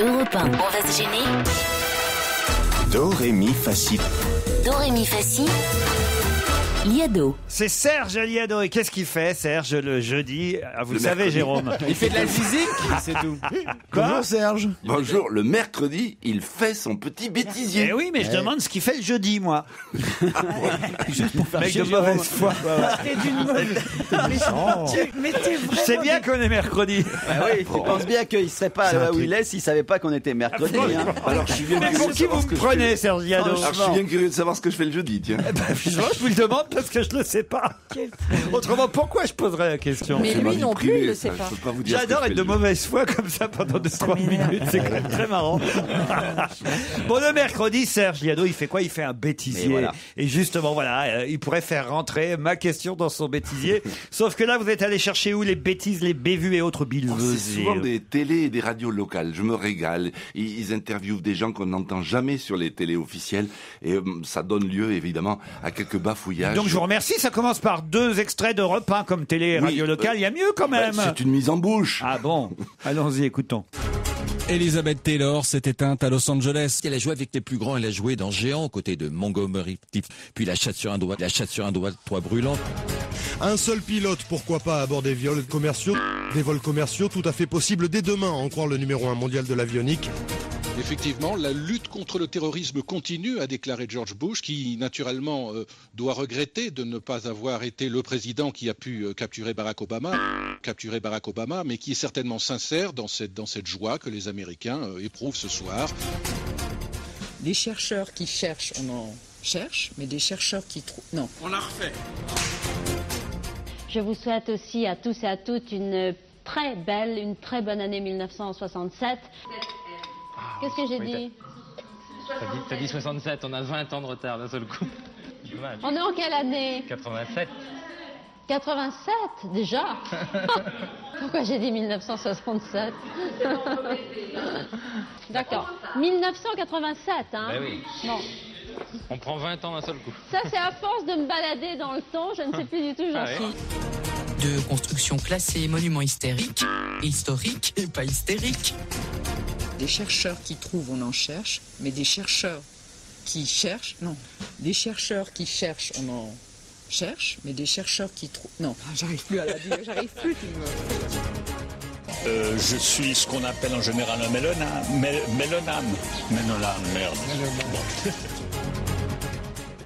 Europe 1, on va se gêner. Do, ré, mi, fa, si. Do, ré, mi, fa, si. Liado. C'est Serge Liado. Et qu'est-ce qu'il fait, Serge, le jeudi? Vous le savez, Jérôme. Il fait de la musique, c'est tout. Quoi, Serge? Bonjour, le mercredi, il fait son petit bêtisier. Eh oui, mais je demande ce qu'il fait le jeudi, moi. Juste pour faire Mec chier de mauvaise Jérôme. foi. T'es d'une mauvaise. Mais t'es vraiment. C'est bien qu'on est mercredi. Bah oui, tu penses bien qu'il serait pas là où il est s'il savait pas qu'on était mercredi. Hein. Alors, je suis bien Mais curieux pour de qui savoir vous ce me que je prenez, fais. Serge Liado? Alors, je suis bien curieux de savoir ce que je fais le jeudi, tiens. Je vous le demande parce que je ne le sais pas. Autrement, pourquoi je poserais la question? Mais C'est ma lui vie non privée, plus, il le ça, sait je pas. peux pas vous dire ce que J'adore je être fais de le jeudi. mauvaise foi comme ça pendant 2-3 minutes. C'est quand même très marrant. Bon, le mercredi, Serge Liado, il fait quoi? Il fait un bêtisier. Et voilà. Et justement, voilà, il pourrait faire rentrer ma question dans son bêtisier. Sauf que là, vous êtes allé chercher où les bêtises, les bévues et autres billeveuses? C'est souvent des télés et des radios locales. Je me régale. Ils interviewent des gens qu'on n'entend jamais sur les télés officielles. Et ça donne lieu, évidemment, à quelques bafouillages. Donc je vous remercie, ça commence par 2 extraits d'Europe 1 comme télé et Oui, radio locale, il y a mieux quand même. C'est une mise en bouche. Ah bon, allons-y, écoutons. Elizabeth Taylor s'est éteinte à Los Angeles. Elle a joué avec les plus grands, elle a joué dans Géant, aux côtés de Montgomery Clift, puis La chatte sur un doigt, toit brûlant. Un seul pilote, pourquoi pas, à bord des vols commerciaux. Des vols commerciaux tout à fait possibles dès demain, à en croire le numéro 1 mondial de l'avionique. Effectivement, la lutte contre le terrorisme continue, a déclaré George Bush, qui naturellement doit regretter de ne pas avoir été le président qui a pu capturer Barack Obama, mais qui est certainement sincère dans cette joie que les Américains éprouvent ce soir. Des chercheurs qui cherchent, on en cherche, mais des chercheurs qui trouvent. Non. On l'a refait. Je vous souhaite aussi à tous et à toutes une très bonne année 1967. Qu'est-ce que j'ai dit? T'as dit 67, on a 20 ans de retard d'un seul coup. Dommage. On est en quelle année? 87. 87 déjà. Pourquoi j'ai dit 1967? D'accord. 1987, hein? Ben oui. Bon. On prend 20 ans d'un seul coup. Ça, c'est à force de me balader dans le temps, je ne sais plus du tout où j'en suis. De construction classée monument historique et pas hystérique. Des chercheurs qui trouvent, on en cherche, mais des chercheurs qui cherchent, non. Des chercheurs qui cherchent, on en cherche, mais des chercheurs qui trouvent. Non, j'arrive plus à la dire, j'arrive plus. Je suis ce qu'on appelle en général un méloname. Merde.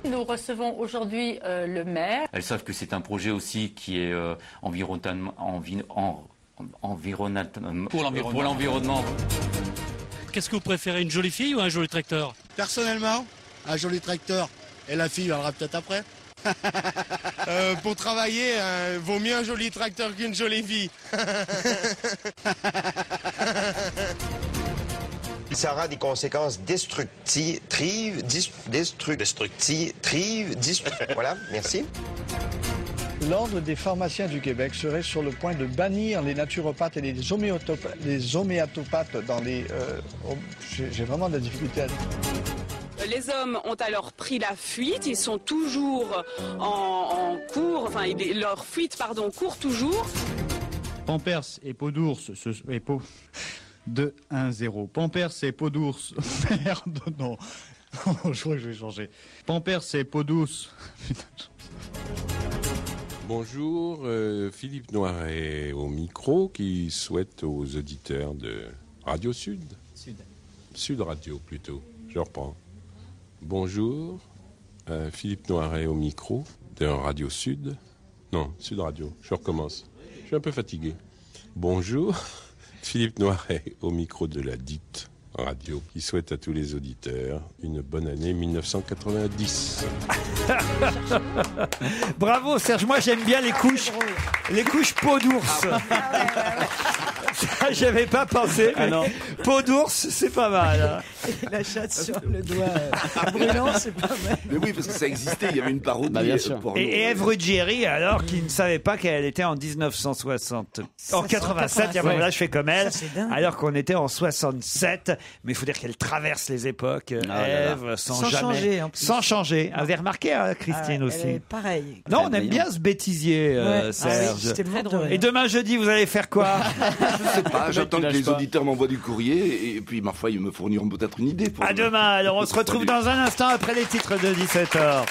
Nous recevons aujourd'hui le maire. Elles savent que c'est un projet aussi qui est pour l'environnement. Qu'est-ce que vous préférez, une jolie fille ou un joli tracteur? Personnellement, un joli tracteur. Et la fille viendra peut-être après. Pour travailler, vaut mieux un joli tracteur qu'une jolie fille. Ça aura des conséquences destructives. Voilà, merci. L'Ordre des pharmaciens du Québec serait sur le point de bannir les naturopathes et les homéopathes dans les... j'ai vraiment de la difficulté à dire. Les hommes ont alors pris la fuite, ils sont toujours en cours, enfin leur fuite, court toujours. Pampers et peau d'ours, et peau... 2-1-0. Pampers et peau d'ours. Merde, non. Je crois que je vais changer. Pampers et peau douce. Bonjour, Philippe Noiret au micro qui souhaite aux auditeurs de Radio Sud. Sud Radio plutôt, je reprends. Bonjour, Philippe Noiret au micro de Radio Sud. Non, Sud Radio, je recommence. Je suis un peu fatigué. Bonjour, Philippe Noiret au micro de la dite radio qui souhaite à tous les auditeurs une bonne année 1990. Bravo Serge, moi j'aime bien les couches peau d'ours. Ça, j'avais pas pensé, mais peau d'ours, c'est pas mal. Hein. La chatte sur le doigt brûlant, c'est pas mal. Mais oui, parce que ça existait, il y avait une parodie. bien sûr. Porno. Et Ève Ruggieri, alors, qui ne savait pas qu'elle était en 1960. En 87, là je fais comme elle, alors qu'on était en 67. Mais il faut dire qu'elle traverse les époques, Ève, sans jamais... changer, en plus. Sans changer. Vous avez remarqué, hein, Christine aussi. Pareil. Non, on aime bien ce bêtisier, Serge. C'était très drôle. Et demain jeudi, vous allez faire quoi? Je sais J'attends que les auditeurs m'envoient du courrier et puis, ma foi, ils me fourniront peut-être une idée. À demain. Alors, on se retrouve dans un instant après les titres de 17h.